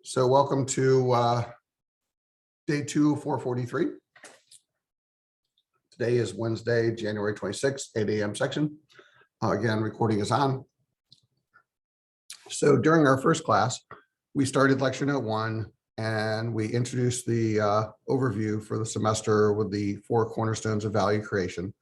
So welcome to day 2 of 443. Today is Wednesday, January 26th, 8 a.m. section. Again, recording is on. So during our first class, we started lecture note 1 and we introduced the overview for the semester with the 4 cornerstones of value creation.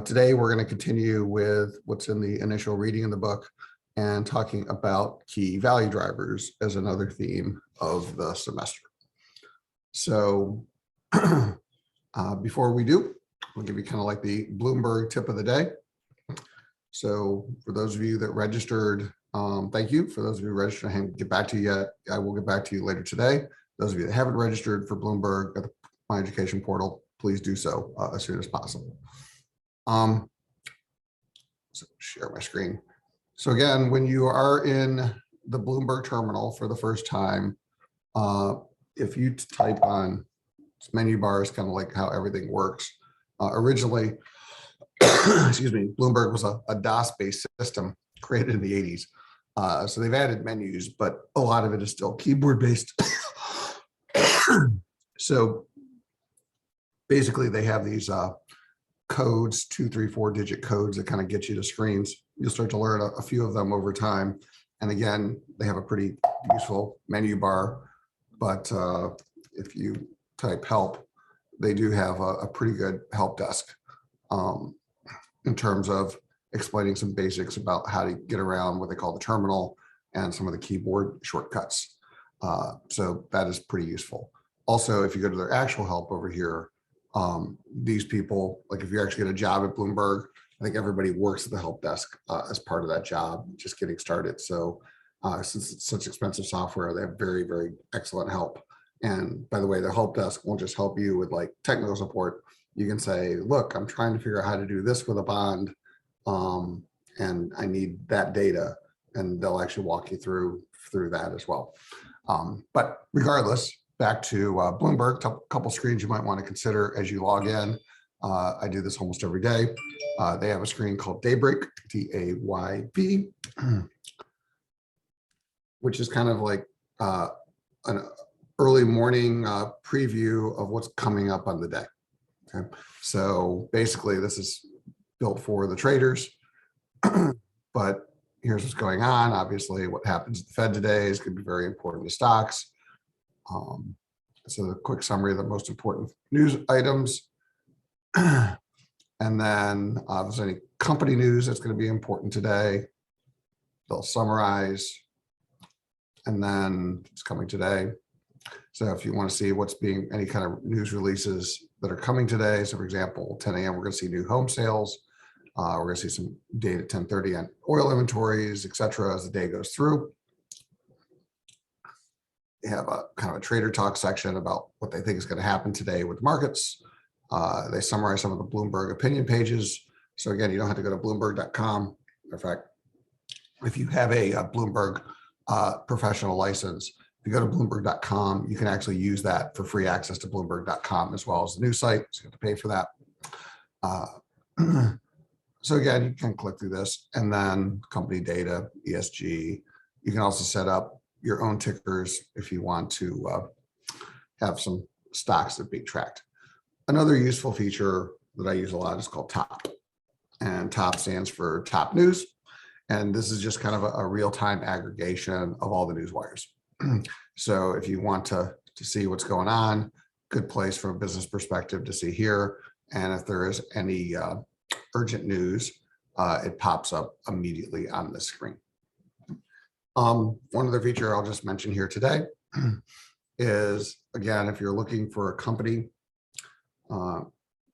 Today, we're going to continue with what's in the initial reading in the book and talking about key value drivers as another theme of the semester. So before we do, I'll give you kind of like the Bloomberg tip of the day. So for those of you that registered, thank you. For those of you who registered, I haven't get back to you yet. I will get back to you later today. Those of you that haven't registered for Bloomberg at the My Education portal, please do so as soon as possible. So share my screen. So again, when you are in the Bloomberg terminal for the first time, if you type on this menu bar is kind of like how everything works. Originally, excuse me, Bloomberg was a DOS-based system created in the 80s. So they've added menus, but a lot of it is still keyboard-based. So basically, they have these codes, 2, 3, 4-digit codes that kind of get you to screens. You'll start to learn a few of them over time. And again, they have a pretty useful menu bar, but if you type help, they do have a pretty good help desk in terms of explaining some basics about how to get around what they call the terminal and some of the keyboard shortcuts. So that is pretty useful. Also, if you go to their actual help over here, these people, like if you actually get a job at Bloomberg, I think everybody works at the help desk as part of that job, just getting started. So since it's such expensive software, they have very, very excellent help. And by the way, the help desk won't just help you with like technical support. You can say, look, I'm trying to figure out how to do this with a bond, and I need that data. And they'll actually walk you through that as well. But regardless, back to Bloomberg, a couple screens you might want to consider as you log in. I do this almost every day. They have a screen called Daybreak, D-A-Y-B, which is kind of like an early morning preview of what's coming up on the day. Okay, so basically this is built for the traders, but here's what's going on. Obviously, what happens at the Fed today is going to be very important to stocks. So the quick summary of the most important news items. And then if there's any company news that's going to be important today, they'll summarize. And then it's coming today. So if you want to see what's being any kind of news releases that are coming today, so for example, 10 a.m. we're going to see new home sales. We're going to see some data at 10:30 on oil inventories, et cetera, as the day goes through. They have a kind of a trader talk section about what they think is going to happen today with markets. They summarize some of the Bloomberg opinion pages. So again, you don't have to go to Bloomberg.com. In fact, if you have a Bloomberg professional license, if you go to Bloomberg.com, you can actually use that for free access to Bloomberg.com as well as the news site. So you have to pay for that. So again, you can click through this and then company data, ESG. You can also set up your own tickers if you want to have some stocks that be tracked. Another useful feature that I use a lot is called TOP. And TOP stands for top news. And this is just kind of a real-time aggregation of all the news wires. So if you want to see what's going on, good place from a business perspective to see here. And if there is any urgent news, it pops up immediately on the screen. One other feature I'll just mention here today is, again, if you're looking for a company,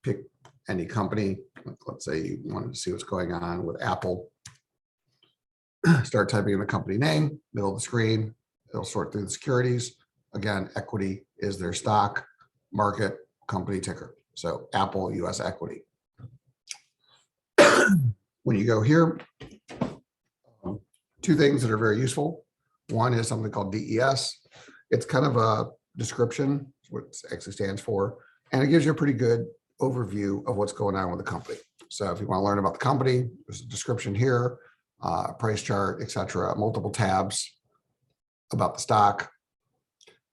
pick any company. Let's say you wanted to see what's going on with Apple. Start typing in the company name, middle of the screen. It'll sort through the securities. Again, equity is their stock, market, company ticker. So Apple US equity. When you go here, 2 things that are very useful. One is something called DES. It's kind of a description, what it actually stands for, and it gives you a pretty good overview of what's going on with the company. So if you want to learn about the company, there's a description here, price chart, etc., multiple tabs about the stock,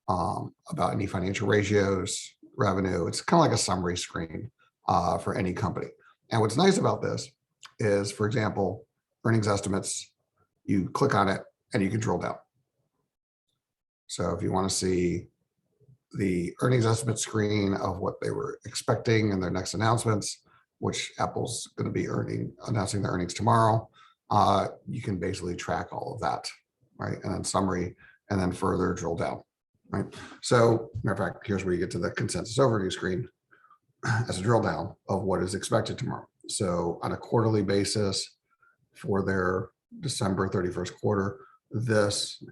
about any financial ratios, revenue. It's kind of like a summary screen for any company. And what's nice about this is, for example, earnings estimates, you click on it and you can drill down. So if you want to see the earnings estimate screen of what they were expecting in their next announcements, which Apple's going to be announcing their earnings tomorrow, you can basically track all of that, right? And then summary, and then further drill down, right? So matter of fact, here's where you get to the consensus overview screen as a drill down of what is expected tomorrow. So on a quarterly basis for their December 31st quarter, this,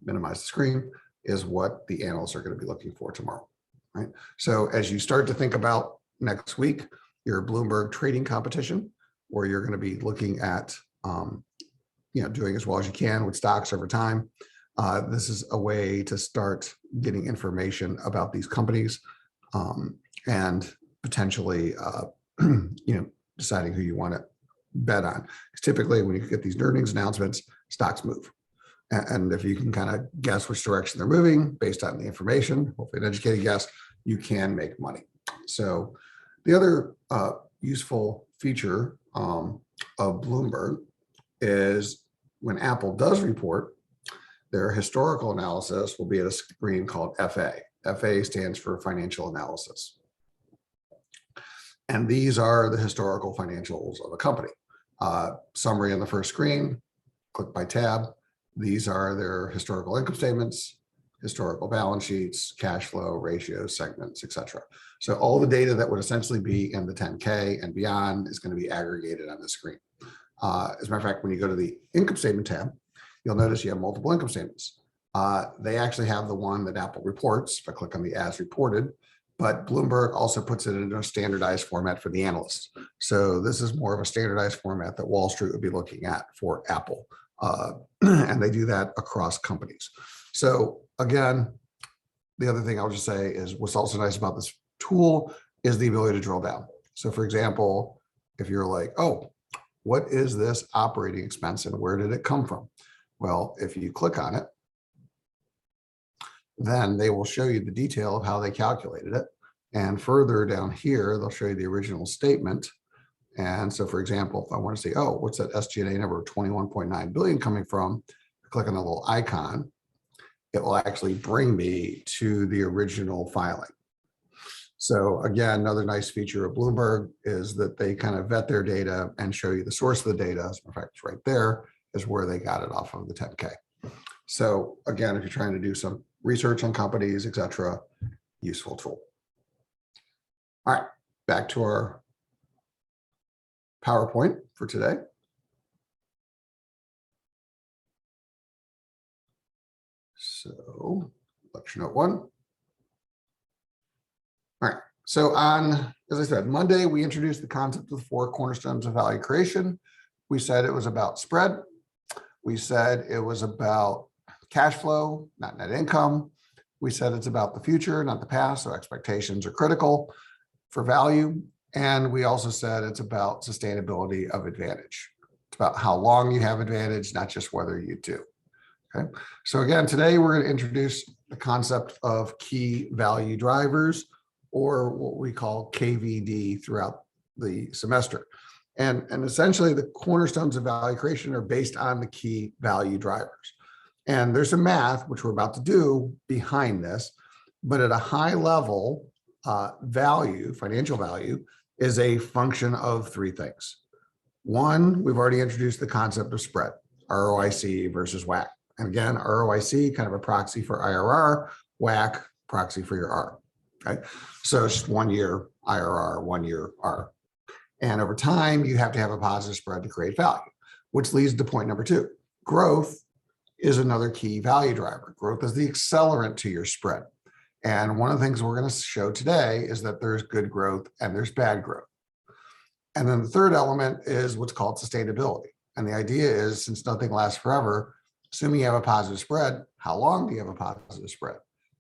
minimize the screen, is what the analysts are going to be looking for tomorrow, right? So as you start to think about next week, your Bloomberg trading competition, where you're going to be looking at, doing as well as you can with stocks over time. This is a way to start getting information about these companies and potentially, deciding who you want to bet on. Because typically, when you get these earnings announcements, stocks move. And if you can kind of guess which direction they're moving based on the information, hopefully an educated guess, you can make money. So the other useful feature of Bloomberg is when Apple does report, their historical analysis will be at a screen called FA. FA stands for financial analysis. And these are the historical financials of a company. Summary on the first screen, click by tab. These are their historical income statements, historical balance sheets, cash flow, ratios, segments, etc. So all the data that would essentially be in the 10K and beyond is going to be aggregated on the screen. As a matter of fact, when you go to the income statement tab, you'll notice you have multiple income statements. They actually have the one that Apple reports, if I click on the as reported, but Bloomberg also puts it in a standardized format for the analysts. So this is more of a standardized format that Wall Street would be looking at for Apple. And they do that across companies. So again, the other thing I'll just say is what's also nice about this tool is the ability to drill down. So for example, if you're like, oh, what is this operating expense and where did it come from? Well, if you click on it, then they will show you the detail of how they calculated it. And further down here, they'll show you the original statement. And so, for example, if I want to say, oh, what's that SG&A number of 21.9 billion coming from? Click on the little icon. It will actually bring me to the original filing. So again, another nice feature of Bloomberg is that they kind of vet their data and show you the source of the data. As a matter of fact, it's right there is where they got it off of the 10K. So again, if you're trying to do some research on companies, etc., useful tool. All right, back to our PowerPoint for today. So lecture note 1. All right, so on, as I said, Monday, we introduced the concept of the 4 cornerstones of value creation. We said it was about spread. We said it was about cash flow, not net income. We said it's about the future, not the past, so expectations are critical for value. And we also said it's about sustainability of advantage. It's about how long you have advantage, not just whether you do. Okay. So again, today we're going to introduce the concept of key value drivers, or what we call KVD, throughout the semester. And essentially the cornerstones of value creation are based on the key value drivers. And there's some math, which we're about to do behind this, but at a high level, value, financial value, is a function of 3 things. 1, we've already introduced the concept of spread, ROIC versus WACC. And again, ROIC, kind of a proxy for IRR, WACC, proxy for your R. Okay? So it's just 1 year IRR, 1 year R. And over time, you have to have a positive spread to create value, which leads to point number 2. Growth is another key value driver. Growth is the accelerant to your spread. And one of the things we're going to show today is that there's good growth and there's bad growth. And then the third element is what's called sustainability. And the idea is, since nothing lasts forever, assuming you have a positive spread, how long do you have a positive spread?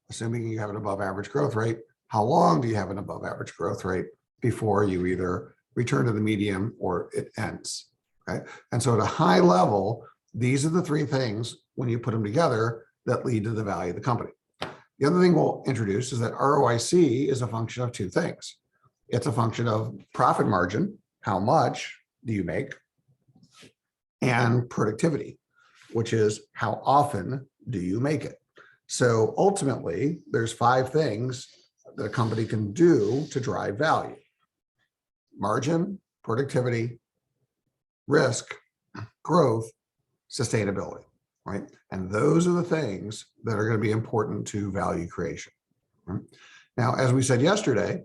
Assuming you have an above average growth rate, how long do you have an above average growth rate before you either return to the medium or it ends? Okay. And so at a high level, these are the 3 things, when you put them together, that lead to the value of the company. The other thing we'll introduce is that ROIC is a function of two things. It's a function of profit margin, how much do you make, and productivity, which is how often do you make it. So ultimately, there's 5 things that a company can do to drive value: margin, productivity, risk, growth, sustainability, right? And those are the things that are going to be important to value creation. Right? Now, as we said yesterday,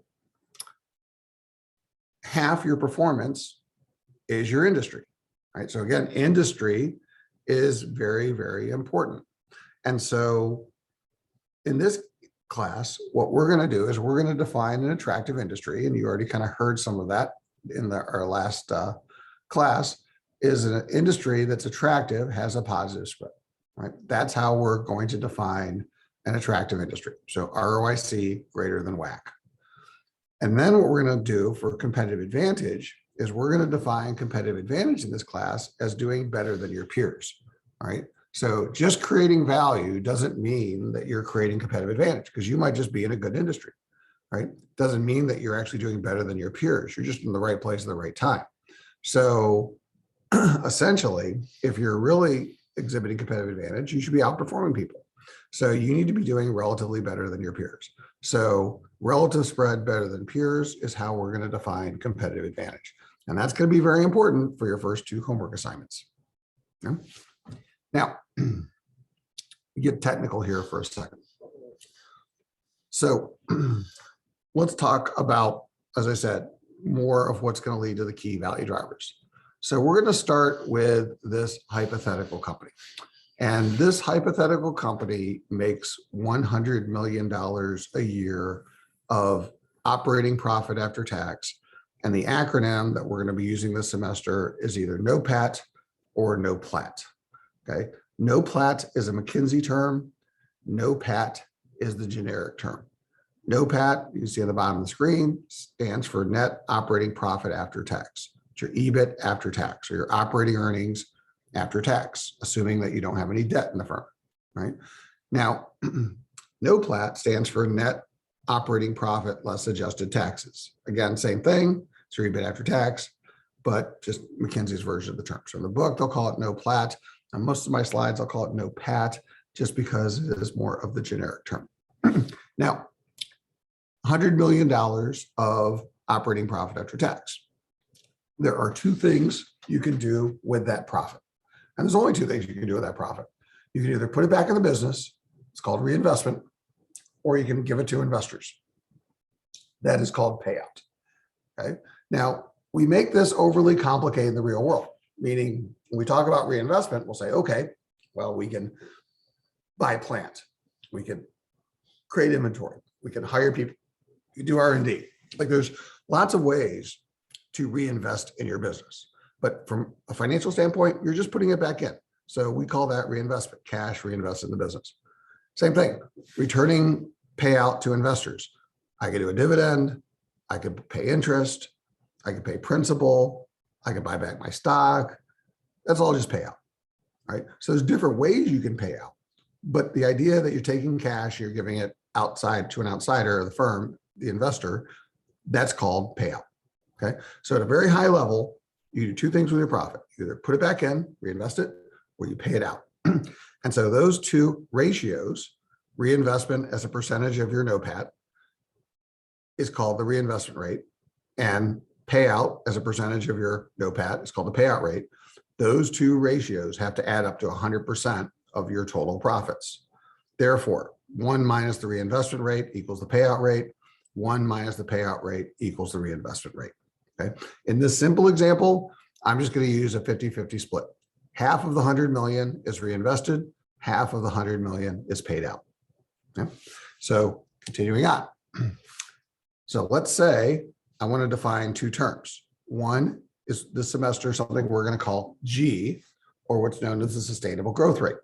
half your performance is your industry, right? So again, industry is very, very important. And so in this class, what we're going to do is we're going to define an attractive industry. And you already kind of heard some of that in our last class. Is an industry that's attractive, has a positive spread, right? That's how we're going to define an attractive industry. So ROIC greater than WACC. And then what we're going to do for competitive advantage is we're going to define competitive advantage in this class as doing better than your peers, all right? So just creating value doesn't mean that you're creating competitive advantage, because you might just be in a good industry, right? Doesn't mean that you're actually doing better than your peers. You're just in the right place at the right time. So essentially, if you're really exhibiting competitive advantage, you should be outperforming people. So you need to be doing relatively better than your peers. So relative spread better than peers is how we're going to define competitive advantage. And that's going to be very important for your first 2 homework assignments. Okay? Now, get technical here for a second. So let's talk about, as I said, more of what's going to lead to the key value drivers. So we're going to start with this hypothetical company. And this hypothetical company makes $100 million a year of operating profit after tax. And the acronym that we're going to be using this semester is either NOPAT or NOPLAT. Okay. NOPLAT is a McKinsey term. NOPAT is the generic term. NOPAT, you can see on the bottom of the screen, stands for net operating profit after tax. It's your EBIT after tax, or your operating earnings after tax, assuming that you don't have any debt in the firm, right? Now, NOPLAT stands for net operating profit less adjusted taxes. Again, same thing, it's your EBIT after tax, but just McKinsey's version of the term. So in the book, they'll call it NOPLAT. On most of my slides, I'll call it NOPAT, just because it is more of the generic term. Now, $100 million of operating profit after tax. There are 2 things you can do with that profit. And there's only 2 things you can do with that profit. You can either put it back in the business, it's called reinvestment, or you can give it to investors. That is called payout. Okay. Now, we make this overly complicated in the real world, meaning when we talk about reinvestment, we'll say, okay, well, we can buy plant, we can create inventory, we can hire people, you do R&D. Like there's lots of ways to reinvest in your business. But from a financial standpoint, you're just putting it back in. So we call that reinvestment, cash reinvested in the business. Same thing, returning payout to investors. I could do a dividend, I could pay interest, I could pay principal, I could buy back my stock. That's all just payout, right? So there's different ways you can pay out. But the idea that you're taking cash, you're giving it outside to an outsider of the firm, the investor, that's called payout. Okay. So at a very high level, you do 2 things with your profit. You either put it back in, reinvest it, or you pay it out. And so those 2 ratios, reinvestment as a percentage of your NOPAT, is called the reinvestment rate, and payout as a percentage of your NOPAT is called the payout rate. Those 2 ratios have to add up to 100% of your total profits. Therefore, 1 minus the reinvestment rate equals the payout rate. 1 minus the payout rate equals the reinvestment rate. Okay. In this simple example, I'm just going to use a 50-50 split. Half of the 100 million is reinvested, half of the 100 million is paid out. Okay. So continuing on. So let's say I want to define 2 terms. One is this semester something we're going to call G, or what's known as the sustainable growth rate.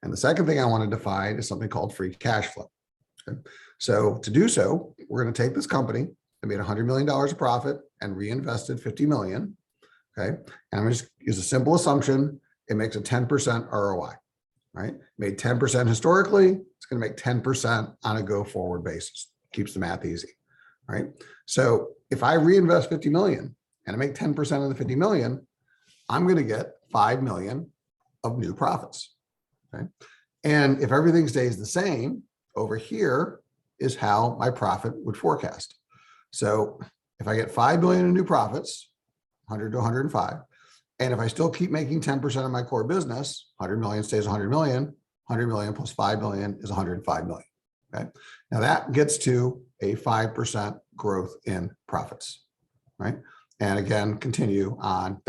And the second thing I want to define is something called free cash flow. Okay. So to do so, we're going to take this company that made $100 million of profit and reinvested 50 million. Okay. And I'm going to just use a simple assumption. It makes a 10% ROI. right? Made 10% historically, it's going to make 10% on a go forward basis. Keeps the math easy, right? So if I reinvest 50 million and I make 10% of the 50 million, I'm going to get 5 million of new profits, okay? And if everything stays the same, over here is how my profit would forecast. So if I get 5 million in new profits, 100 to 105, and if I still keep making 10% of my core business, 100 million stays 100 million, 100 million plus 5 million is 105 million. Okay. Now that gets to a 5% growth in profits, right? And again, continue on ...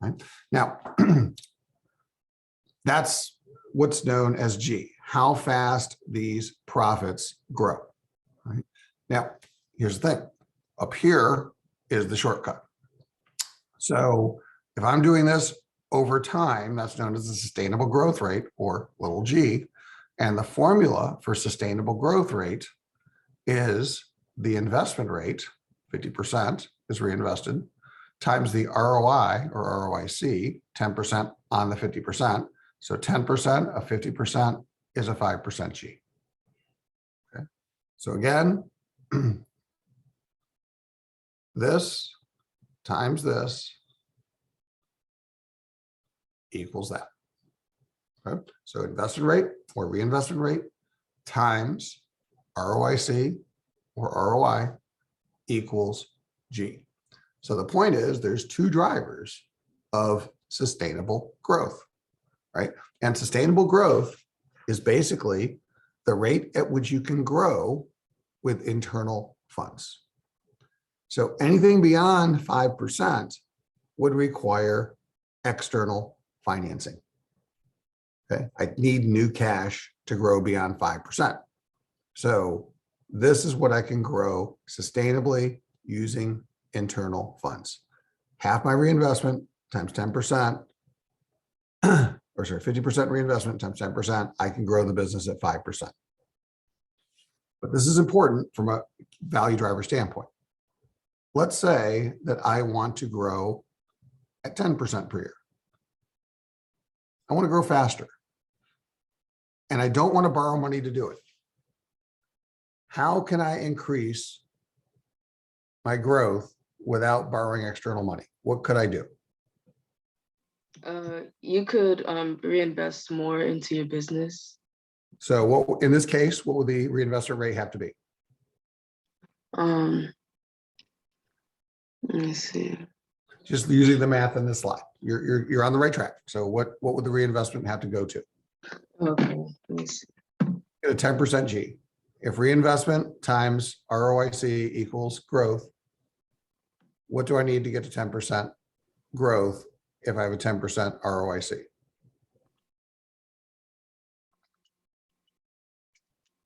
Right? Now, that's what's known as G, how fast these profits grow, right? Now, here's the thing. Up here is the shortcut. So if I'm doing this over time, that's known as the sustainable growth rate, or little g. And the formula for sustainable growth rate is the investment rate, 50% is reinvested, times the ROI or ROIC, 10% on the 50%. So 10% of 50% is a 5% G. Okay. So again, this times this equals that. Okay. So investment rate or reinvestment rate times ROIC or ROI equals G. So the point is there's two drivers of sustainable growth, right? And sustainable growth is basically the rate at which you can grow with internal funds. So anything beyond 5% would require external financing. Okay, I need new cash to grow beyond 5%. So this is what I can grow sustainably using internal funds. Half my reinvestment times 10%, or sorry, 50% reinvestment times 10%, I can grow the business at 5%. But this is important from a value driver standpoint. Let's say that I want to grow at 10% per year. I want to grow faster. And I don't want to borrow money to do it. How can I increase my growth without borrowing external money? What could I do? You could reinvest more into your business. So what, in this case, what would the reinvestment rate have to be? Let me see. Just using the math in this slide. You're on the right track. So what would the reinvestment have to go to? Okay, let me see. Get a 10% G. If reinvestment times ROIC equals growth, what do I need to get to 10% growth if I have a 10% ROIC?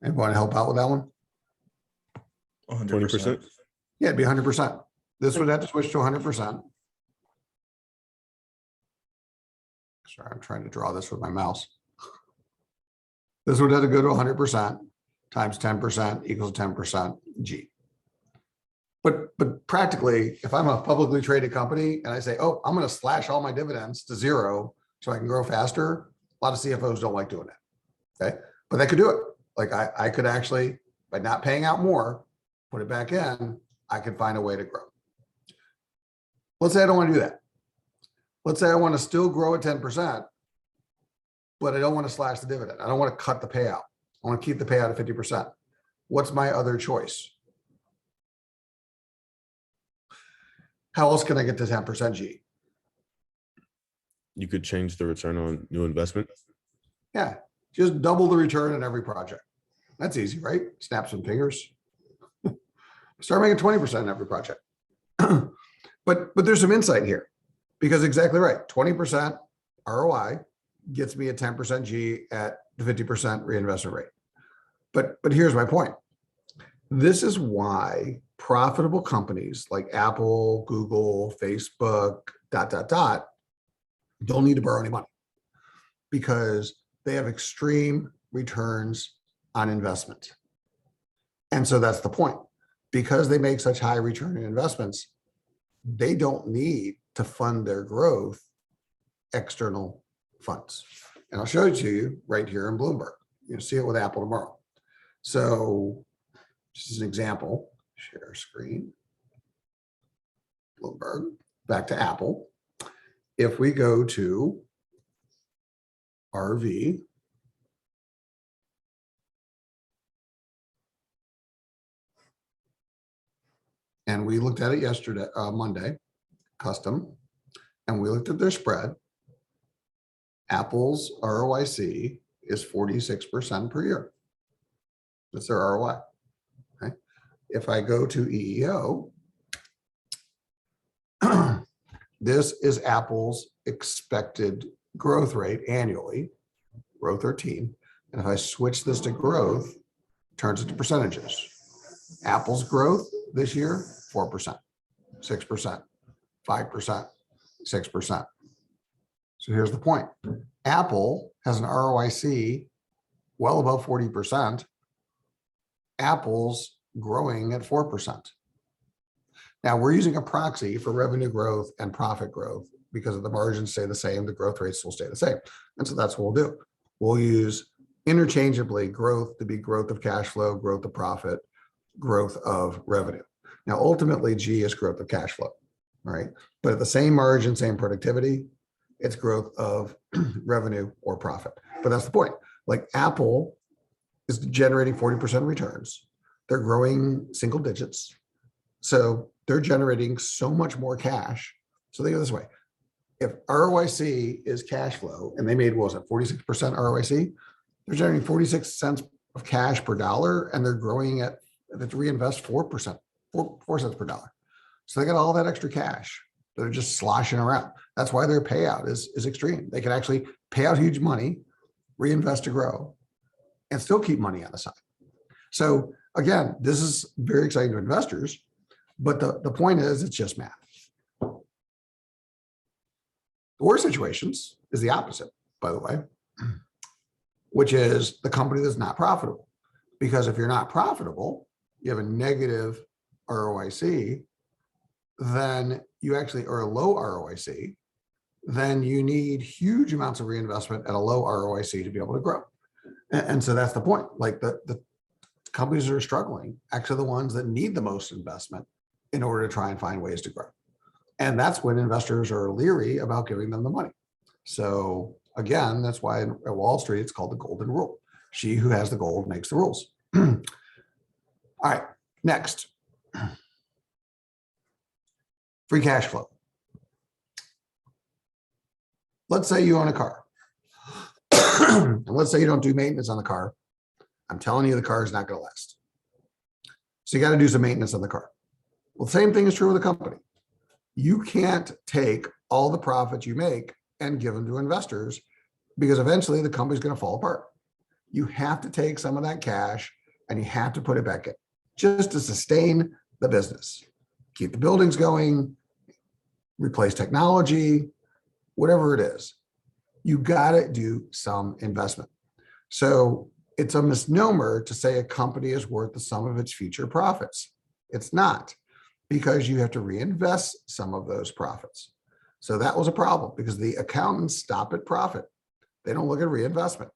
And want to help out with that one? 100%. Yeah, it'd be 100%. This would have to switch to 100%. Sorry, I'm trying to draw this with my mouse. This would have to go to 100% times 10% equals 10% G. But practically, if I'm a publicly traded company and I say, oh, I'm going to slash all my dividends to zero so I can grow faster, a lot of CFOs don't like doing that. Okay, but they could do it. Like I could actually, by not paying out more, put it back in, I could find a way to grow. Let's say I don't want to do that. Let's say I want to still grow at 10%, but I don't want to slash the dividend. I don't want to cut the payout. I want to keep the payout at 50%. What's my other choice? How else can I get to 10% G? You could change the return on new investment. Yeah, just double the return in every project. That's easy, right? Snap some fingers. Start making 20% in every project. But there's some insight here, because exactly right. 20% ROI gets me a 10% G at the 50% reinvestment rate. But here's my point. This is why profitable companies like Apple, Google, Facebook, ... don't need to borrow any money, because they have extreme returns on investment. And so that's the point. Because they make such high return on investments, they don't need to fund their growth external funds. And I'll show it to you right here in Bloomberg. You'll see it with Apple tomorrow. So this is an example. Share screen. Bloomberg. Back to Apple. If we go to RV, and we looked at it yesterday, Monday, custom, and we looked at their spread. Apple's ROIC is 46% per year. That's their ROI. Okay. If I go to EEO, this is Apple's expected growth rate annually, row 13. And if I switch this to growth, turns it to percentages. Apple's growth this year, 4%, 6%, 5%, 6%. So here's the point. Apple has an ROIC well above 40%. Apple's growing at 4%. Now we're using a proxy for revenue growth and profit growth because of the margins stay the same, the growth rates will stay the same. And so that's what we'll do. We'll use interchangeably growth to be growth of cash flow, growth of profit, growth of revenue. Now, ultimately, G is growth of cash flow, right? But at the same margin, same productivity, it's growth of revenue or profit. But that's the point. Like Apple is generating 40% returns. They're growing single digits. So they're generating so much more cash. So think of it this way. If ROIC is cash flow, and they made, what was it, 46% ROIC, they're generating 46 cents of cash per dollar, and they're growing at, to reinvest 4%, 4 cents per dollar. So they got all that extra cash. They're just sloshing around. That's why their payout is extreme. They can actually pay out huge money, reinvest to grow, and still keep money on the side. So again, this is very exciting to investors, but the point is it's just math. The worst situations is the opposite, by the way, which is the company that's not profitable. Because if you're not profitable, you have a negative ROIC, then you actually are a low ROIC, then you need huge amounts of reinvestment at a low ROIC to be able to grow. And so that's the point. Like the companies that are struggling, actually the ones that need the most investment in order to try and find ways to grow. And that's when investors are leery about giving them the money. So again, that's why at Wall Street, it's called the golden rule. She who has the gold makes the rules. All right, next. Free cash flow. Let's say you own a car. And let's say you don't do maintenance on the car. I'm telling you, the car is not going to last. So you got to do some maintenance on the car. Well, the same thing is true with a company. You can't take all the profits you make and give them to investors because eventually the company's going to fall apart. You have to take some of that cash and you have to put it back in just to sustain the business, keep the buildings going, replace technology, whatever it is. You got to do some investment. So it's a misnomer to say a company is worth the sum of its future profits. It's not, because you have to reinvest some of those profits. So that was a problem because the accountants stop at profit. They don't look at reinvestment.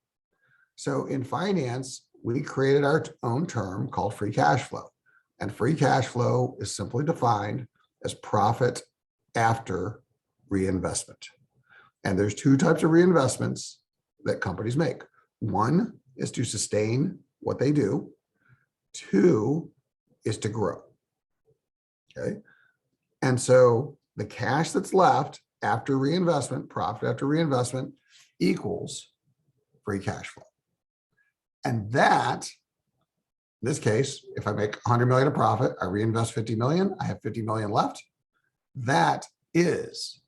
So in finance, we created our own term called free cash flow. And free cash flow is simply defined as profit after reinvestment. And there's two types of reinvestments that companies make. One is to sustain what they do. Two is to grow. Okay. And so the cash that's left after reinvestment, profit after reinvestment, equals free cash flow. And that, in this case, if I make 100 million of profit, I reinvest 50 million, I have 50 million left. That is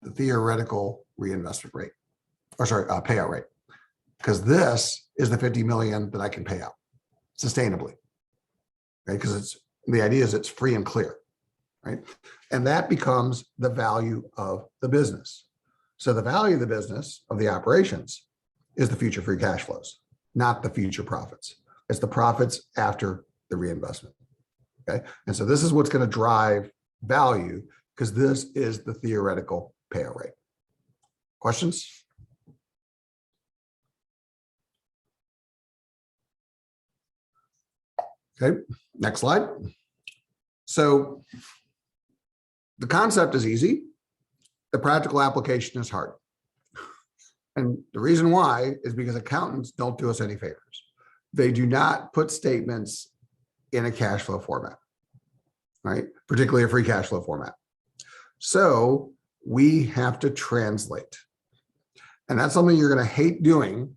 the theoretical reinvestment rate, or sorry, payout rate, because this is the 50 million that I can pay out sustainably, right? Because it's, the idea is it's free and clear, right? And that becomes the value of the business. So the value of the business, of the operations, is the future free cash flows, not the future profits. It's the profits after the reinvestment, okay? And so this is what's going to drive value, because this is the theoretical payout rate. Questions? Okay, next slide. So the concept is easy. The practical application is hard. And the reason why is because accountants don't do us any favors. They do not put statements in a cash flow format, right? Particularly a free cash flow format. So we have to translate. And that's something you're going to hate doing,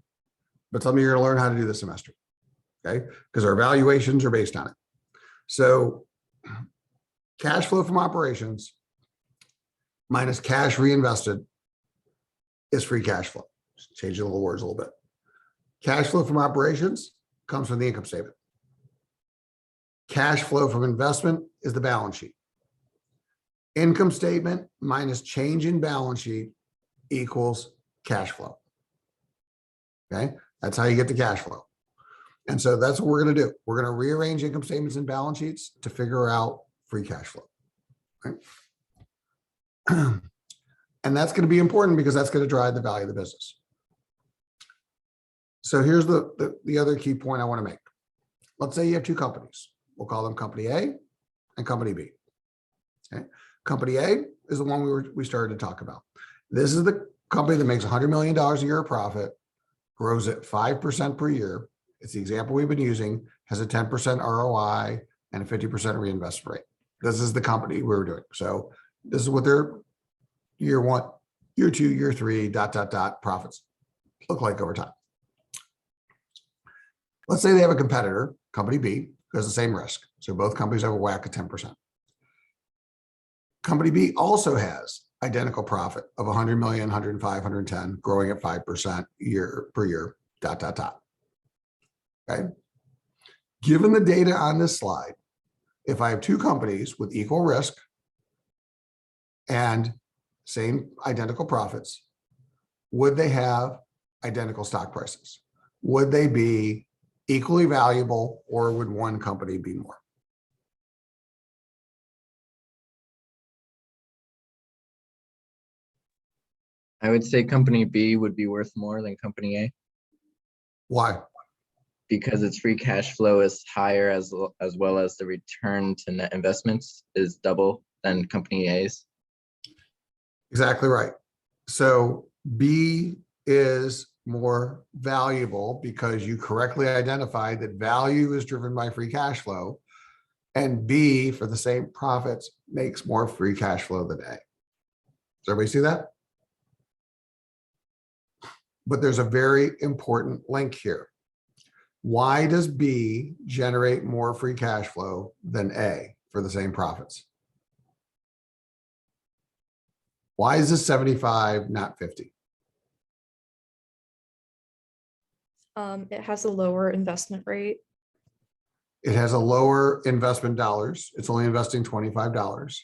but something you're going to learn how to do this semester, okay? Because our valuations are based on it. So cash flow from operations minus cash reinvested is free cash flow. Change the little words a little bit. Cash flow from operations comes from the income statement. Cash flow from investment is the balance sheet. Income statement minus change in balance sheet equals cash flow. Okay, that's how you get the cash flow. And so that's what we're going to do. We're going to rearrange income statements and balance sheets to figure out free cash flow. Right? And that's going to be important because that's going to drive the value of the business. So here's the other key point I want to make. Let's say you have two companies. We'll call them Company A and Company B. Okay. Company A is the one we started to talk about. This is the company that makes $100 million a year of profit, grows at 5% per year. It's the example we've been using, has a 10% ROI and a 50% reinvestment rate. This is the company we were doing. So this is what their year one, year two, year three, ... profits look like over time. Let's say they have a competitor, Company B, who has the same risk. So both companies have a WACC of 10%. Company B also has identical profit of 100 million, 105, 110, growing at 5% year per year, ... Okay. Given the data on this slide, if I have two companies with equal risk and same identical profits, would they have identical stock prices? Would they be equally valuable, or would one company be more? I would say company B would be worth more than company A Why? because its free cash flow is higher as well as the return to net investments is double than company A's. Exactly right. So B is more valuable because you correctly identified that value is driven by free cash flow, and B, for the same profits, makes more free cash flow than A. Does everybody see that? But there's a very important link here. Why does B generate more free cash flow than A for the same profits? Why is this 75, not 50? It has a lower investment rate. It has a lower investment dollars. It's only investing $25.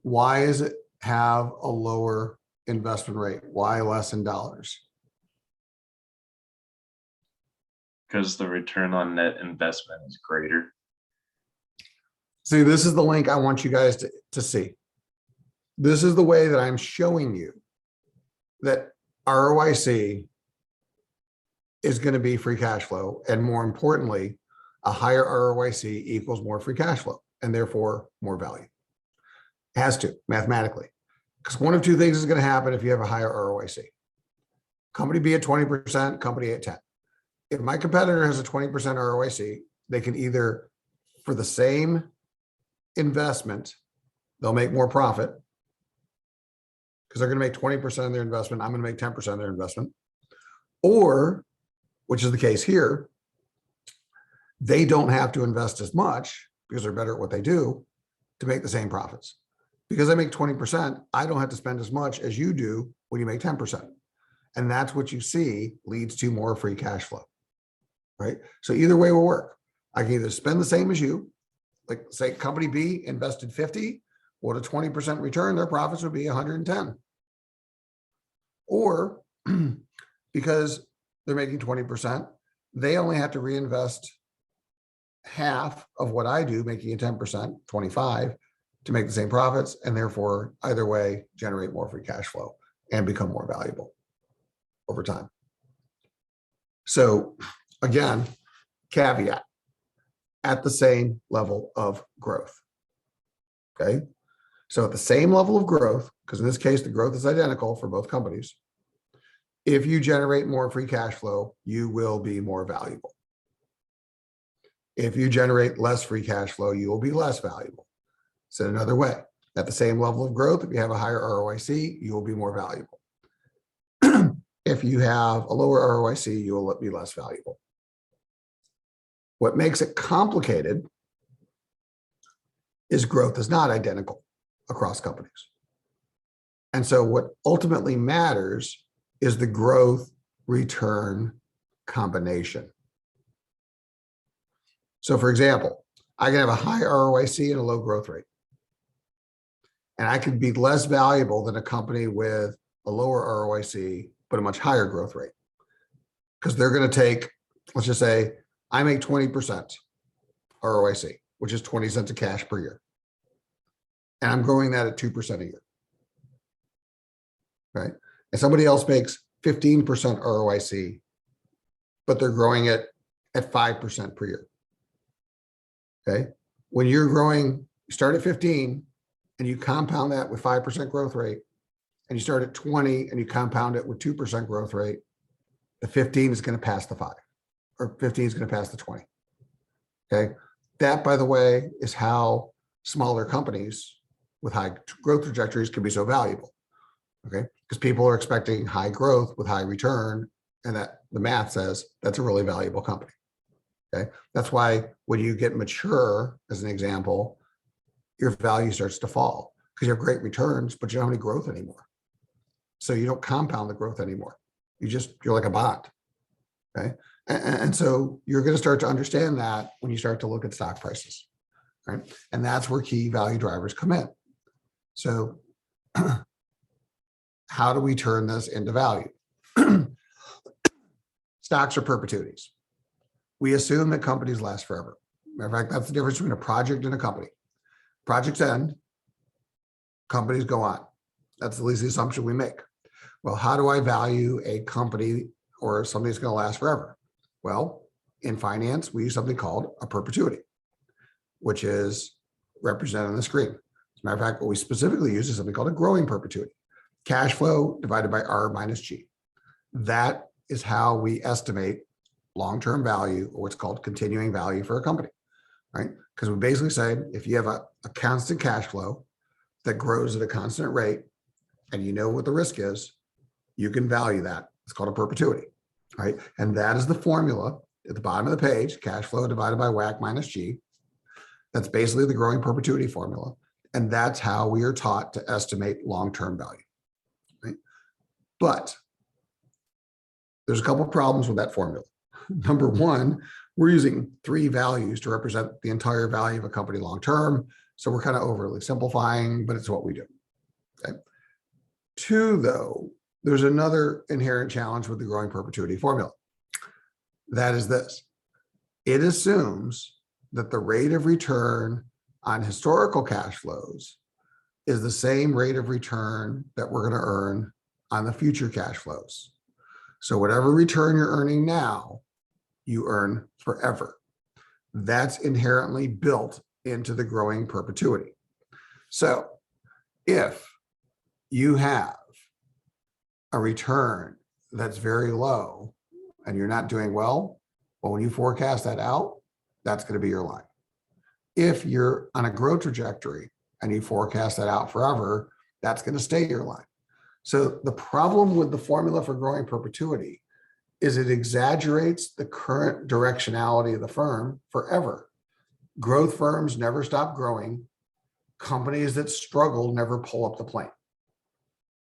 Why does it have a lower investment rate? Why less in dollars? Because the return on net investment is greater. See, this is the link I want you guys to see. This is the way that I'm showing you that ROIC is going to be free cash flow. And more importantly, a higher ROIC equals more free cash flow and therefore more value. It has to, mathematically. Because one of two things is going to happen if you have a higher ROIC. Company B at 20%, company A at 10. If my competitor has a 20% ROIC, they can either, for the same investment, they'll make more profit because they're going to make 20% of their investment. I'm going to make 10% of their investment. Or, which is the case here, they don't have to invest as much because they're better at what they do to make the same profits. Because I make 20%, I don't have to spend as much as you do when you make 10%. And that's what you see leads to more free cash flow, right? So either way will work. I can either spend the same as you, like say company B invested 50, well, at a 20% return, their profits would be 110. Or because they're making 20%, they only have to reinvest half of what I do, making a 10%, 25, to make the same profits, and therefore either way generate more free cash flow and become more valuable over time. So again, caveat, at the same level of growth. Okay. So at the same level of growth, because in this case, the growth is identical for both companies. If you generate more free cash flow, you will be more valuable. If you generate less free cash flow, you will be less valuable. Said another way, at the same level of growth, if you have a higher ROIC, you will be more valuable. If you have a lower ROIC, you will be less valuable. What makes it complicated is growth is not identical across companies. And so what ultimately matters is the growth return combination. So for example, I can have a high ROIC and a low growth rate. And I could be less valuable than a company with a lower ROIC, but a much higher growth rate. Because they're going to take, let's just say, I make 20% ROIC, which is 20 cents of cash per year. And I'm growing that at 2% a year. Right? And somebody else makes 15% ROIC, but they're growing it at 5% per year. Okay. When you're growing, you start at 15 and you compound that with 5% growth rate, and you start at 20 and you compound it with 2% growth rate, the 15 is going to pass the 5, or 15 is going to pass the 20. Okay. That, by the way, is how smaller companies with high growth trajectories can be so valuable. Okay. Because people are expecting high growth with high return, and that the math says that's a really valuable company. Okay. That's why when you get mature, as an example, your value starts to fall because you have great returns, but you don't have any growth anymore. So you don't compound the growth anymore. You're like a bond. Okay. And so you're going to start to understand that when you start to look at stock prices. Right. And that's where key value drivers come in. So how do we turn this into value? Stocks are perpetuities. We assume that companies last forever. Matter of fact, that's the difference between a project and a company. Projects end, companies go on. That's at least the assumption we make. Well, how do I value a company or something that's going to last forever? Well, in finance, we use something called a perpetuity, which is represented on the screen. As a matter of fact, what we specifically use is something called a growing perpetuity. Cash flow divided by R minus G. That is how we estimate long-term value, or what's called continuing value for a company, right? Because we basically say, if you have a constant cash flow that grows at a constant rate, and you know what the risk is, you can value that. It's called a perpetuity, right? And that is the formula at the bottom of the page, cash flow divided by WACC minus G. That's basically the growing perpetuity formula. And that's how we are taught to estimate long-term value, right? But there's a couple of problems with that formula. Number one, we're using 3 values to represent the entire value of a company long-term. So we're kind of overly simplifying, but it's what we do. Okay. 2, though, there's another inherent challenge with the growing perpetuity formula. That is this. It assumes that the rate of return on historical cash flows is the same rate of return that we're going to earn on the future cash flows. So whatever return you're earning now, you earn forever. That's inherently built into the growing perpetuity. So if you have a return that's very low and you're not doing well, when you forecast that out, that's going to be your line. If you're on a growth trajectory and you forecast that out forever, that's going to stay your line. So the problem with the formula for growing perpetuity is it exaggerates the current directionality of the firm forever. Growth firms never stop growing. Companies that struggle never pull up the plane.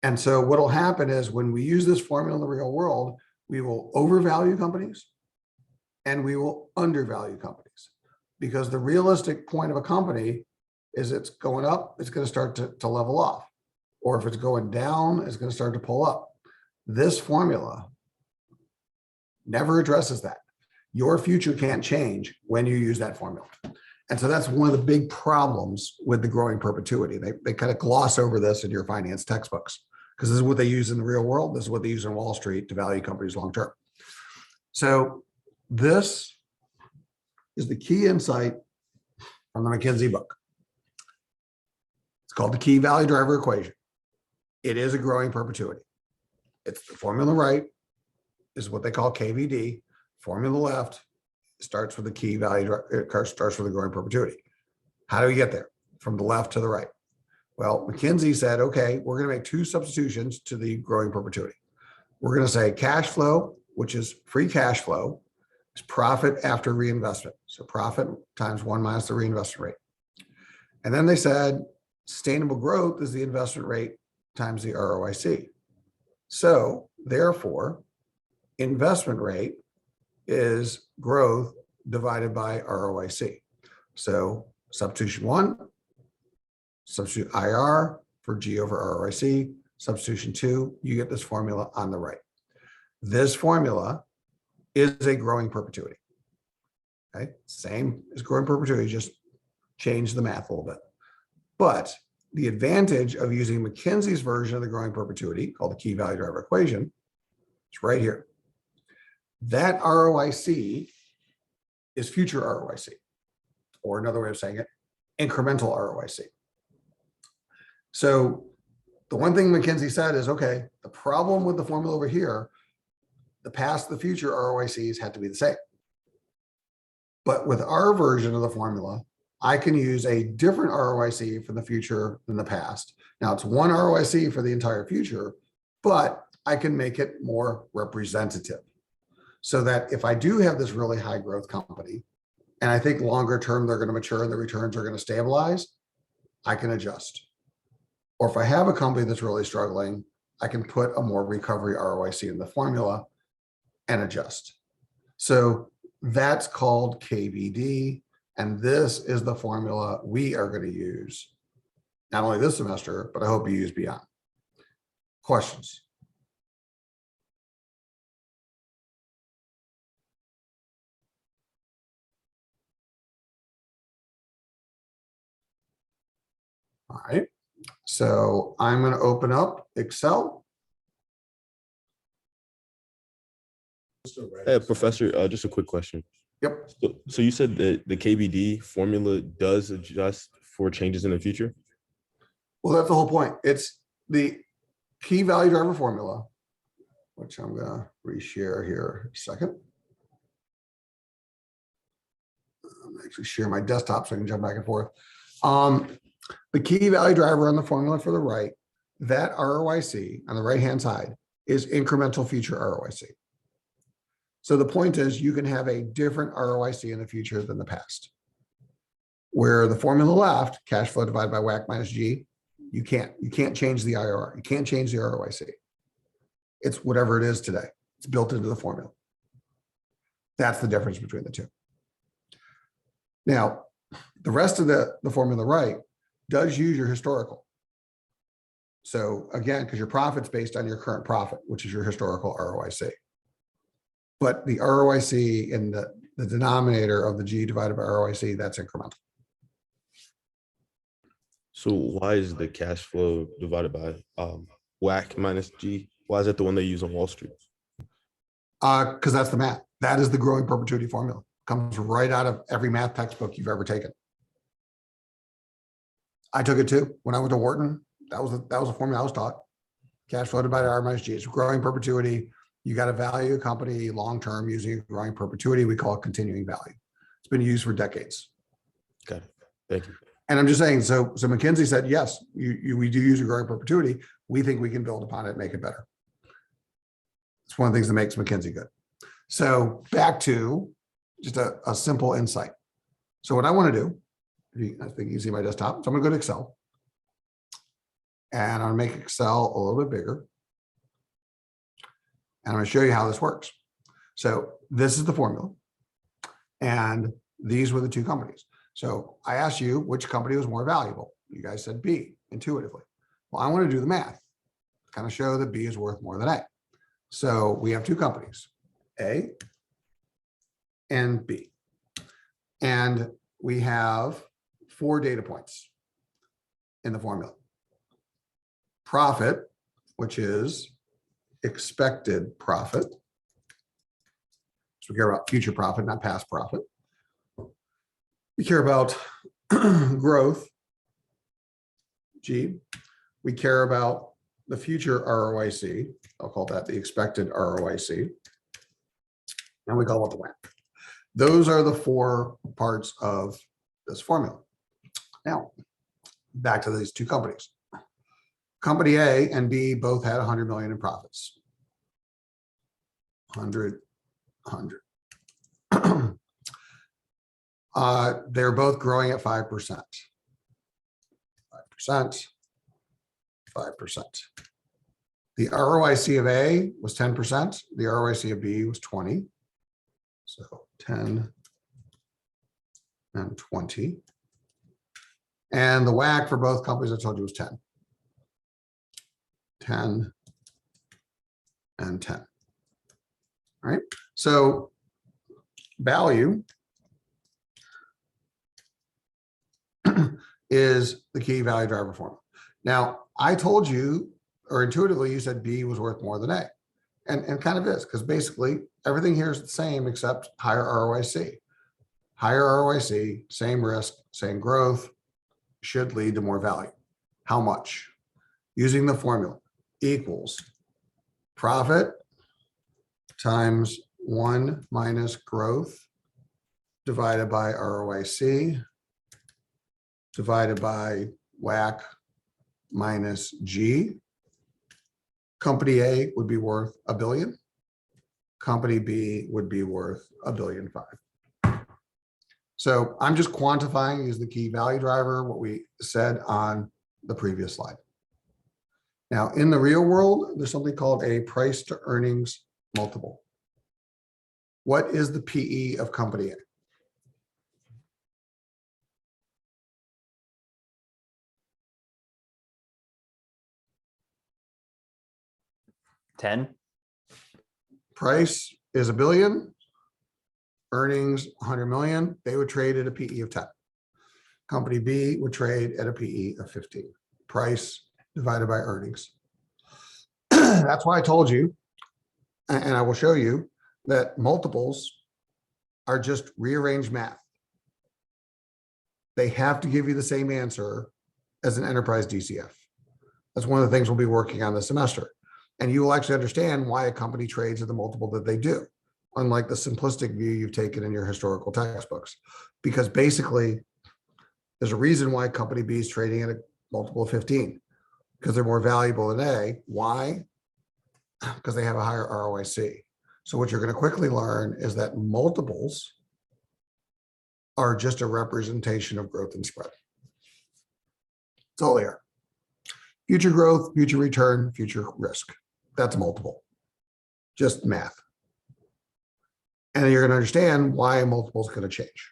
And so what will happen is when we use this formula in the real world, we will overvalue companies and we will undervalue companies, because the realistic point of a company is it's going up, it's going to start to level off. Or if it's going down, it's going to start to pull up. This formula never addresses that. Your future can't change when you use that formula. And so that's one of the big problems with the growing perpetuity. They kind of gloss over this in your finance textbooks, because this is what they use in the real world. This is what they use on Wall Street to value companies long-term. So this is the key insight from the McKinsey book. It's called the key value driver equation. It is a growing perpetuity. It's the formula right is what they call KVD. Formula left starts with the key value, it starts with the growing perpetuity. How do we get there? From the left to the right. Well, McKinsey said, okay, we're going to make two substitutions to the growing perpetuity. We're going to say cash flow, which is free cash flow, is profit after reinvestment. So profit times 1 minus the reinvestment rate. And then they said sustainable growth is the investment rate times the ROIC. So therefore, investment rate is growth divided by ROIC. So substitution 1, substitute IR for G over ROIC. Substitution 2, you get this formula on the right. This formula is a growing perpetuity. Okay, same as growing perpetuity, just change the math a little bit. But the advantage of using McKinsey's version of the growing perpetuity, called the key value driver equation, is right here. That ROIC is future ROIC, or another way of saying it, incremental ROIC. So the one thing McKinsey said is, okay, the problem with the formula over here, the past, the future ROICs had to be the same. But with our version of the formula, I can use a different ROIC for the future than the past. Now it's one ROIC for the entire future, but I can make it more representative so that if I do have this really high growth company, and I think longer term, they're going to mature and the returns are going to stabilize, I can adjust. Or if I have a company that's really struggling, I can put a more recovery ROIC in the formula and adjust. So that's called KVD. And this is the formula we are going to use, not only this semester, but I hope you use beyond. Questions? All right. So I'm going to open up Excel. Hey, Professor, just a quick question. Yep. So you said that the KBD formula does adjust for changes in the future? Well, that's the whole point. It's the key value driver formula, which I'm going to reshare here a second. I'm actually share my desktop so I can jump back and forth. The key value driver on the formula for the right, that ROIC on the right-hand side is incremental future ROIC. So the point is you can have a different ROIC in the future than the past. Where the formula left, cash flow divided by WACC minus G, you can't change the IRR. You can't change the ROIC. It's whatever it is today. It's built into the formula. That's the difference between the two. Now, the rest of the formula right does use your historical. So again, because your profit's based on your current profit, which is your historical ROIC. But the ROIC in the denominator of the G divided by ROIC, that's incremental. So why is the cash flow divided by WACC minus G? Why is that the one they use on Wall Street? Because that's the math. That is the growing perpetuity formula. Comes right out of every math textbook you've ever taken. I took it too. When I went to Wharton, that was a formula I was taught. Cash flow divided by R minus G. It's growing perpetuity. You got to value a company long-term using a growing perpetuity. We call it continuing value. It's been used for decades. Got it. Thank you. And I'm just saying, so McKinsey said, yes, we do use a growing perpetuity. We think we can build upon it and make it better. It's one of the things that makes McKinsey good. So back to just a simple insight. So what I want to do, I think you can see my desktop. So I'm going to go to Excel. And I'm going to make Excel a little bit bigger. And I'm going to show you how this works. So this is the formula. And these were the two companies. So I asked you which company was more valuable. You guys said B intuitively. Well, I want to do the math, kind of show that B is worth more than A. So we have two companies, A and B. And we have 4 data points in the formula. Profit, which is expected profit. So we care about future profit, not past profit. We care about growth, G. We care about the future ROIC. I'll call that the expected ROIC. And we call it the WACC. Those are the 4 parts of this formula. Now, back to these 2 companies. Company A and B both had 100 million in profits. 100. They're both growing at 5%. 5%. 5%. The ROIC of A was 10%. The ROIC of B was 20. So 10 and 20. And the WACC for both companies, I told you, was 10. 10 and 10. All right. So value is the key value driver formula. Now, I told you, or intuitively, you said B was worth more than A. And kind of is, because basically everything here is the same except higher ROIC. Higher ROIC, same risk, same growth, should lead to more value. How much? Using the formula equals profit times 1 minus growth divided by ROIC divided by WACC minus G. Company A would be worth $1 billion. Company B would be worth $1.5 billion. So I'm just quantifying is the key value driver, what we said on the previous slide. Now, in the real world, there's something called a price to earnings multiple. What is the PE of company A? $10. Price is $1 billion, earnings 100 million. They would trade at a PE of 10. Company B would trade at a PE of 15. Price divided by earnings. That's why I told you, and I will show you, that multiples are just rearranged math. They have to give you the same answer as an enterprise DCF. That's one of the things we'll be working on this semester. And you will actually understand why a company trades at the multiple that they do, unlike the simplistic view you've taken in your historical textbooks. Because basically, there's a reason why company B is trading at a multiple of 15, because they're more valuable than A. Why? Because they have a higher ROIC. So what you're going to quickly learn is that multiples are just a representation of growth and spread. That's all they are. Future growth, future return, future risk. That's a multiple. Just math. And you're going to understand why a multiple is going to change.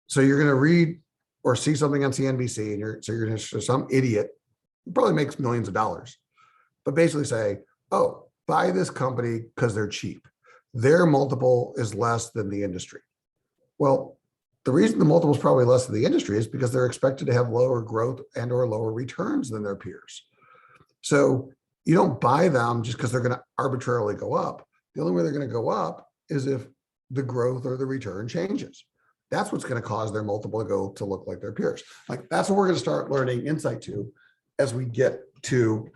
So you're going to read or see something on CNBC, and you're going to some idiot who probably makes millions of dollars, but basically say, oh, buy this company because they're cheap. Their multiple is less than the industry. Well, the reason the multiple is probably less than the industry is because they're expected to have lower growth and or lower returns than their peers. So you don't buy them just because they're going to arbitrarily go up. The only way they're going to go up is if the growth or the return changes. That's what's going to cause their multiple to look like their peers. Like that's what we're going to start learning insight to as we get to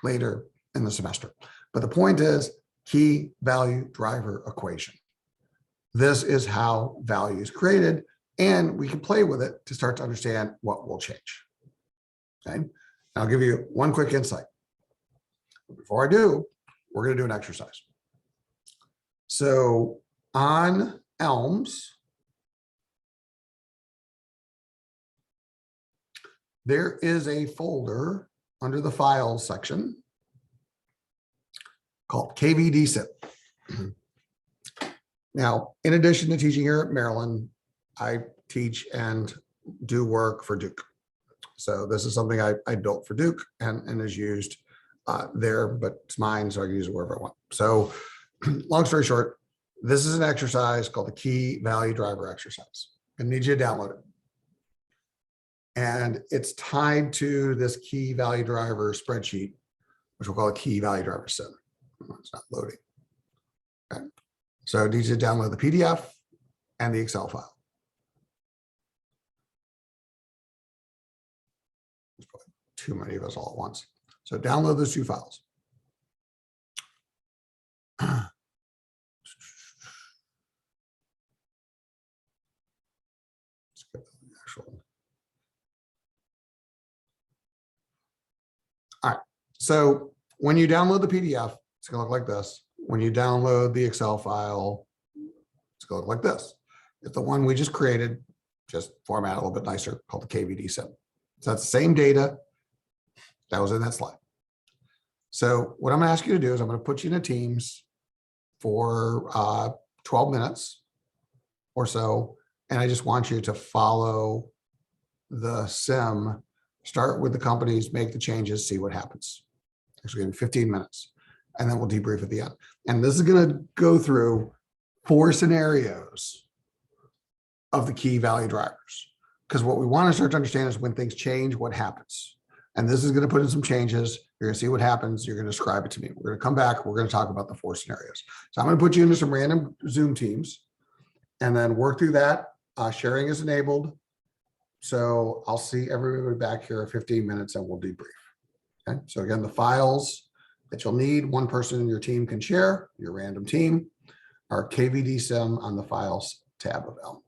later in the semester. But the point is key value driver equation. This is how value is created, and we can play with it to start to understand what will change. Okay, I'll give you one quick insight. Before I do, we're going to do an exercise. So on Elms, there is a folder under the files section called KVD-SIP. Now, in addition to teaching here at Maryland, I teach and do work for Duke. So this is something I built for Duke and is used there, but it's mine, so I can use it wherever I want. So long story short, this is an exercise called the key value driver exercise. I need you to download it. And it's tied to this key value driver spreadsheet, which we'll call a key value driver SIP. It's not loading. Okay. So I need you to download the PDF and the Excel file. too many of us all at once. So download those two files. Let's get the actual. All right. So when you download the PDF, it's going to look like this. When you download the Excel file, it's going to look like this. If the one we just created, just format a little bit nicer, called the KVD sim. So that's the same data that was in that slide. So what I'm going to ask you to do is I'm going to put you in a Teams for 12 minutes or so. And I just want you to follow the sim, start with the companies, make the changes, see what happens. Actually, give me 15 minutes, and then we'll debrief at the end. And this is going to go through 4 scenarios of the key value drivers. Because what we want to start to understand is when things change, what happens. And this is going to put in some changes. You're going to see what happens. You're going to describe it to me. We're going to come back. We're going to talk about the 4 scenarios. So I'm going to put you into some random Zoom teams and then work through that. Sharing is enabled. So I'll see everybody back here in 15 minutes and we'll debrief. Okay. So again, the files that you'll need, one person in your team can share, your random team, our KVD sim on the files tab of Elms.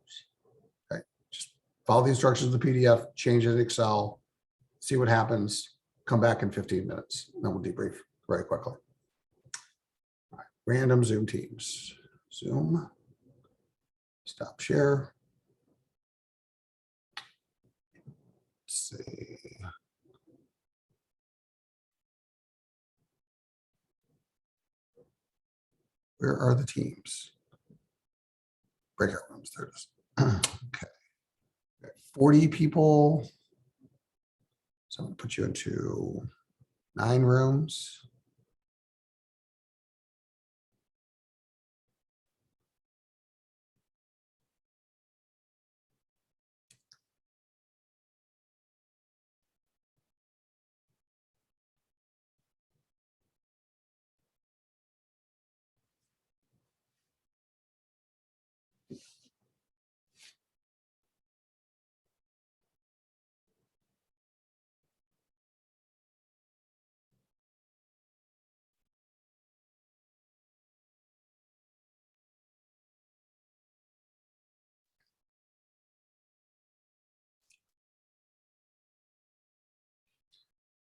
Okay. Just follow the instructions of the PDF, change it in Excel, see what happens, come back in 15 minutes, and then we'll debrief very quickly. All right. Random Zoom teams. Zoom. Stop share. Let's see. Where are the teams? Breakout rooms, there it is. Okay. 40 people. So I'm going to put you into 9 rooms.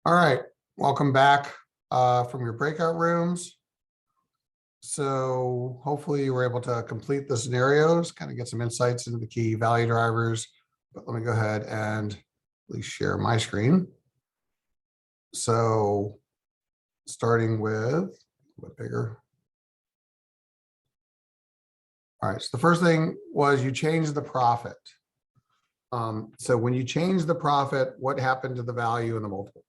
All right, welcome back from your breakout rooms. So hopefully you were able to complete the scenarios, kind of get some insights into the key value drivers. But let me go ahead and at least share my screen. So starting with a bit bigger. All right, so the first thing was you changed the profit. So when you change the profit, what happened to the value and the multiple?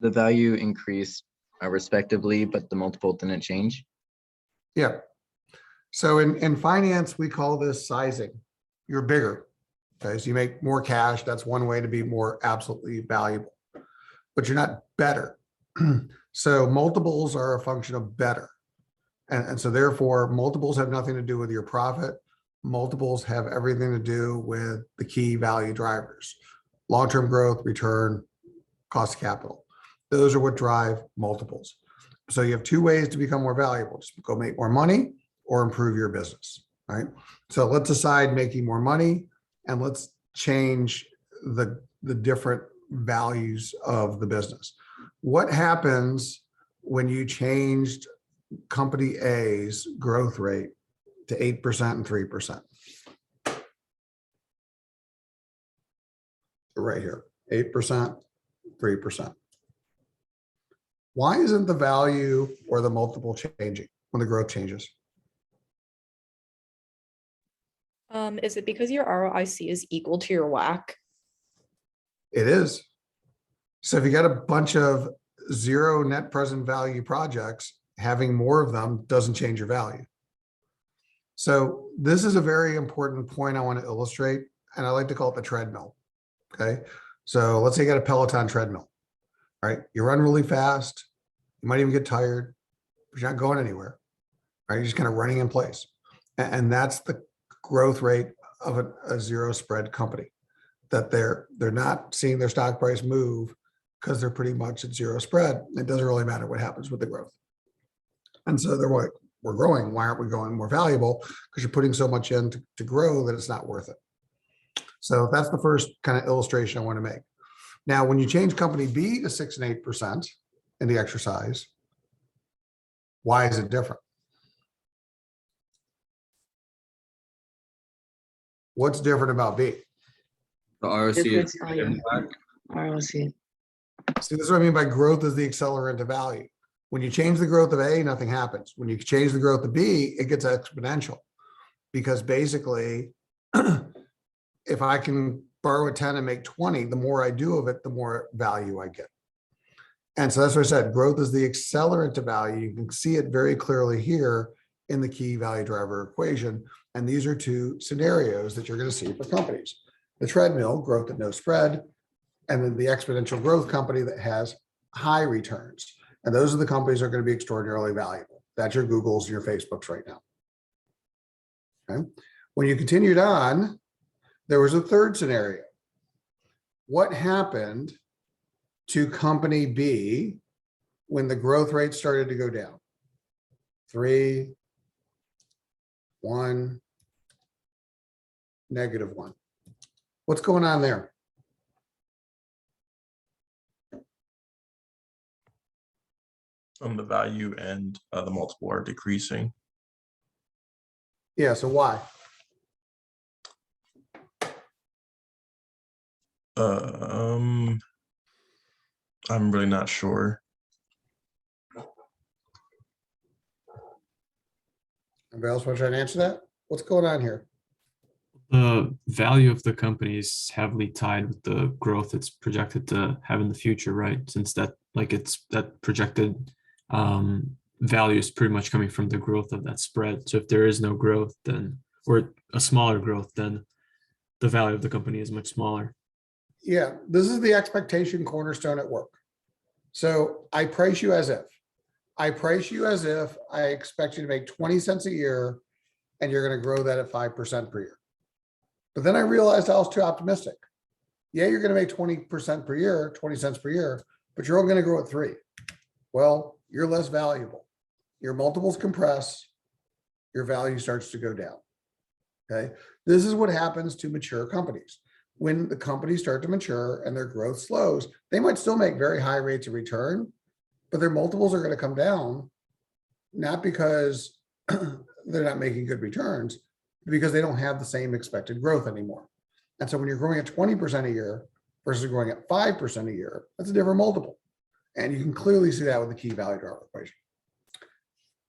The value increased respectively, but the multiple didn't change. Yeah. So in finance, we call this sizing. You're bigger. Okay, so you make more cash. That's one way to be more absolutely valuable, but you're not better. So multiples are a function of better. And so therefore multiples have nothing to do with your profit. Multiples have everything to do with the key value drivers: long-term growth, return, cost of capital. Those are what drive multiples. So you have 2 ways to become more valuable: just go make more money or improve your business, right? So let's decide making more money, and let's change the different values of the business. What happens when you changed company A's growth rate to 8% and 3%? Right here, 8%, 3%. Why isn't the value or the multiple changing when the growth changes? Is it because your ROIC is equal to your WACC? It is. So if you got a bunch of 0 net present value projects, having more of them doesn't change your value. So this is a very important point I want to illustrate, and I like to call it the treadmill. Okay. So let's say you got a Peloton treadmill, right? You run really fast. You might even get tired, but you're not going anywhere, right? You're just kind of running in place. And that's the growth rate of a zero spread company, that they're not seeing their stock price move because they're pretty much at zero spread. It doesn't really matter what happens with the growth. And so they're like, we're growing. Why aren't we going more valuable? Because you're putting so much in to grow that it's not worth it. So that's the first kind of illustration I want to make. Now, when you change company B to 6 and 8% in the exercise, why is it different? What's different about B? The ROC Difference, is oh, yeah. black. ROC. See, this is what I mean by growth is the accelerant of value. When you change the growth of A, nothing happens. When you change the growth of B, it gets exponential. Because basically, if I can borrow a 10 and make 20, the more I do of it, the more value I get. And so that's what I said, growth is the accelerant to value. You can see it very clearly here in the key value driver equation. And these are two scenarios that you're going to see for companies. The treadmill, growth at no spread, and then the exponential growth company that has high returns. And those are the companies that are going to be extraordinarily valuable. That's your Googles and your Facebooks right now. Okay. When you continued on, there was a third scenario. What happened to company B when the growth rate started to go down? 3, 1, -1. What's going on there? The value and the multiple are decreasing. Yeah, so why? I'm really not sure. Anybody else want to try and answer that? What's going on here? The value of the company is heavily tied with the growth it's projected to have in the future, right? Since that, like, it's that projected value is pretty much coming from the growth of that spread. So if there is no growth, then, or a smaller growth, then the value of the company is much smaller. Yeah, this is the expectation cornerstone at work. So I price you as if. I price you as if I expect you to make 20 cents a year and you're going to grow that at 5% per year. But then I realized I was too optimistic. Yeah, you're going to make 20% per year, 20 cents per year, but you're only going to grow at 3. Well, you're less valuable. Your multiples compress, your value starts to go down. Okay. This is what happens to mature companies. When the companies start to mature and their growth slows, they might still make very high rates of return, but their multiples are going to come down, not because they're not making good returns, but because they don't have the same expected growth anymore. And so when you're growing at 20% a year versus growing at 5% a year, that's a different multiple. And you can clearly see that with the key value driver equation.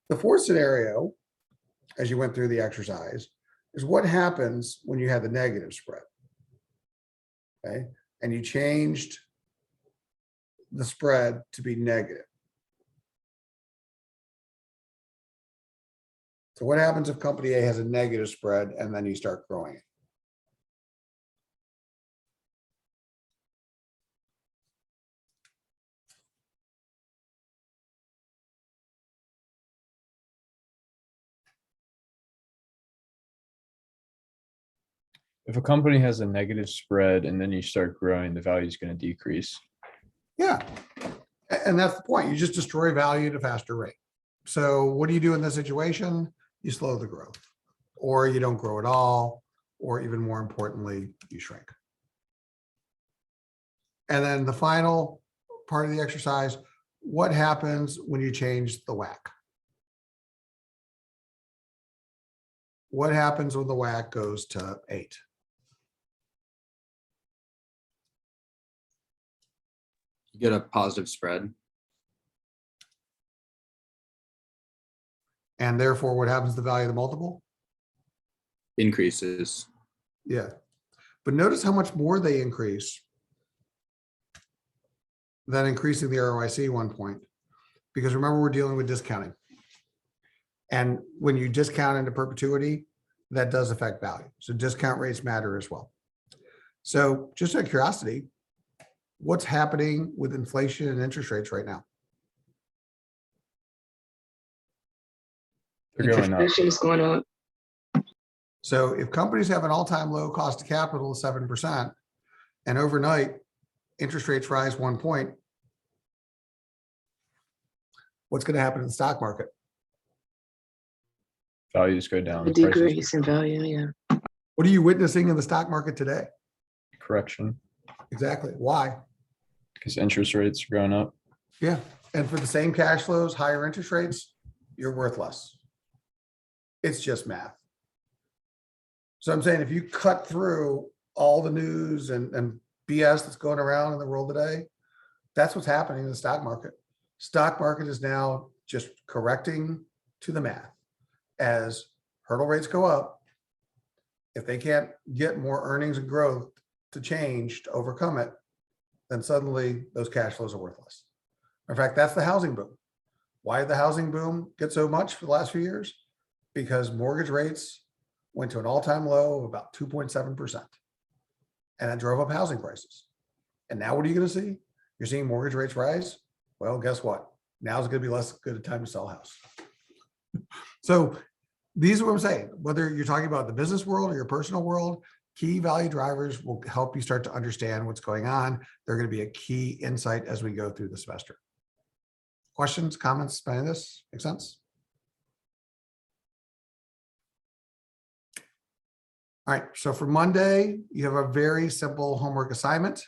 The fourth scenario, as you went through the exercise, is what happens when you have the negative spread. Okay, and you changed the spread to be negative. So what happens if company A has a negative spread and then you start growing it? If a company has a negative spread and then you start growing, the value is going to decrease. Yeah, and that's the point. You just destroy value at a faster rate. So what do you do in this situation? You slow the growth, or you don't grow at all, or even more importantly, you shrink. And then the final part of the exercise, what happens when you change the WACC? What happens when the WACC goes to 8? You get a positive spread. And therefore, what happens to the value of the multiple? Increases. Yeah. But notice how much more they increase than increasing the ROIC 1 point. Because remember, we're dealing with discounting. And when you discount into perpetuity, that does affect value. So discount rates matter as well. So just out of curiosity, what's happening with inflation and interest rates right now? They're going up. Inflation is going up. So if companies have an all-time low cost of capital of 7% and overnight interest rates rise 1 point, what's going to happen in the stock market? Values go down. A prices go decrease in down. value, yeah. What are you witnessing in the stock market today? Correction, Exactly. Why? because interest rates are going up. Yeah. And for the same cash flows, higher interest rates, you're worth less. It's just math. So I'm saying if you cut through all the news and BS that's going around in the world today, that's what's happening in the stock market. Stock market is now just correcting to the math. As hurdle rates go up, if they can't get more earnings and growth to change to overcome it, then suddenly those cash flows are worthless. In fact, that's the housing boom. Why did the housing boom get so much for the last few years? Because mortgage rates went to an all-time low of about 2.7%. And that drove up housing prices. And now what are you going to see? You're seeing mortgage rates rise. Well, guess what? Now's going to be less good a time to sell a house. So these are what I'm saying. Whether you're talking about the business world or your personal world, key value drivers will help you start to understand what's going on. They're going to be a key insight as we go through the semester. Questions, comments, by this? Make sense? All right, so for Monday, you have a very simple homework assignment.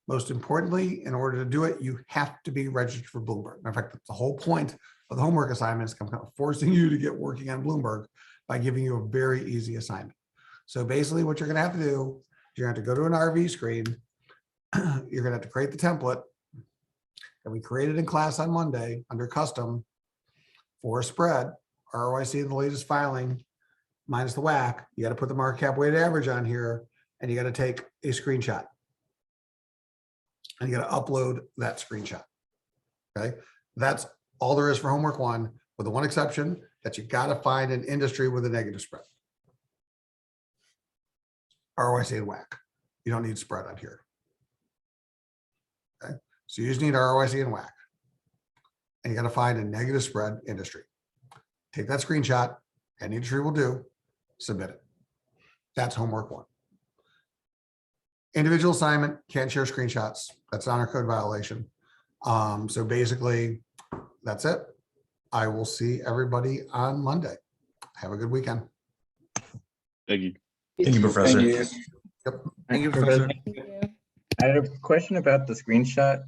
Most importantly, in order to do it, you have to be registered for Bloomberg. In fact, that's the whole point of the homework assignment is kind of forcing you to get working on Bloomberg by giving you a very easy assignment. So basically what you're going to have to do, you're going to have to go to an RV screen. You're going to have to create the template that we created in class on Monday under custom for a spread, ROIC in the latest filing minus the WACC. You got to put the market cap weighted average on here and you got to take a screenshot. And you got to upload that screenshot. Okay. That's all there is for homework one, with the one exception that you got to find an industry with a negative spread. ROIC and WACC. You don't need spread on here. Okay. So you just need ROIC and WACC. And you got to find a negative spread industry. Take that screenshot, any industry will do, submit it. That's homework one. Individual assignment, can't share screenshots. That's honor code violation. So basically, that's it. I will see everybody on Monday. Have a good weekend. Thank you. Thank you, Professor. Yep. Thank you, Professor. I had a question about the screenshot.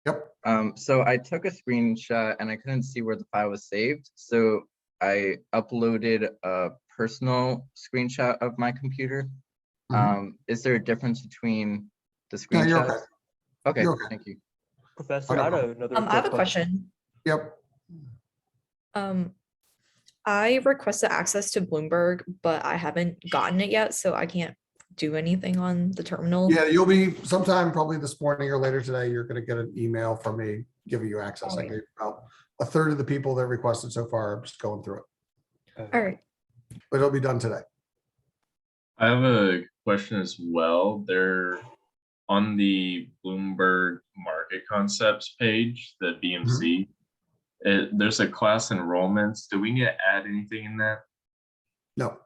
Yep. So I took a screenshot and I couldn't see where the file was saved. So I uploaded a personal screenshot of my computer. Is there a difference between the No, screenshots? you're okay. Okay, You're okay. thank you. Professor, I have another. I have a question. Yep. I requested access to Bloomberg, but I haven't gotten it yet, so I can't do anything on the terminal. Yeah, you'll be sometime probably this morning or later today. You're going to get an email from me giving you access. I gave about a third of the people that requested so far. I'm just going through it. All right. But it'll be done today. I have a question as well. They're on the Bloomberg Market Concepts page, the BMC. There's a class enrollments. Do we need to add anything in that? No.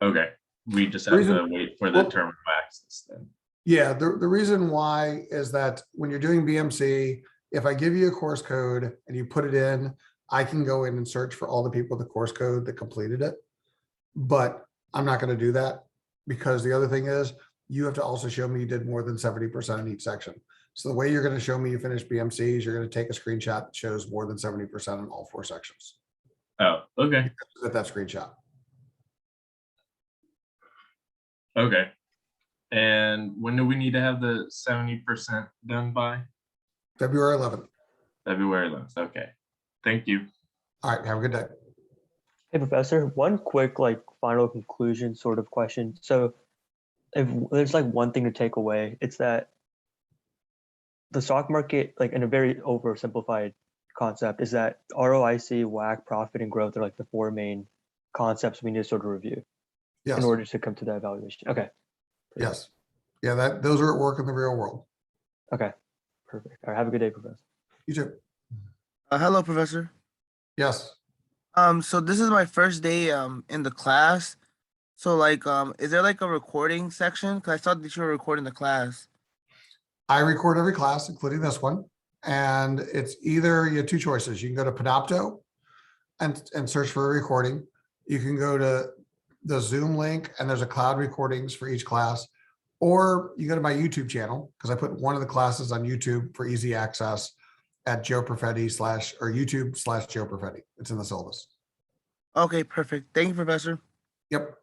Okay. We just have to wait for the term of access then. Yeah, the reason why is that when you're doing BMC, if I give you a course code and you put it in, I can go in and search for all the people with the course code that completed it. But I'm not going to do that because the other thing is you have to also show me you did more than 70% in each section. So the way you're going to show me you finished BMC is you're going to take a screenshot that shows more than 70% in all 4 sections. Oh, okay. Get that screenshot. Okay. And when do we need to have the 70% done by? February 11th. February 11th. Okay. Thank you. All right. Have a good day. Hey, Professor, one quick final conclusion sort of question. So if there's one thing to take away, it's that the stock market, in a very oversimplified concept, is that ROIC, WACC, profit, and growth are the 4 main concepts we need to sort of review in order to come to that evaluation. Okay. Yes. Yeah, those are at work in the real world. Okay. Perfect. All right. Have a good day, Professor. You too. Hello, Professor. Yes. So this is my first day in the class. So like, is there like a recording section? Cause I saw that you were recording the class. I record every class, including this one. And it's either, you have two choices. You can go to Panopto and search for a recording. You can go to the Zoom link and there's a cloud recordings for each class. Or you go to my YouTube channel, because I put one of the classes on YouTube for easy access at Joe Perfetti or YouTube/Joe Perfetti. It's in the syllabus. Okay, perfect. Thank you, Professor. Yep.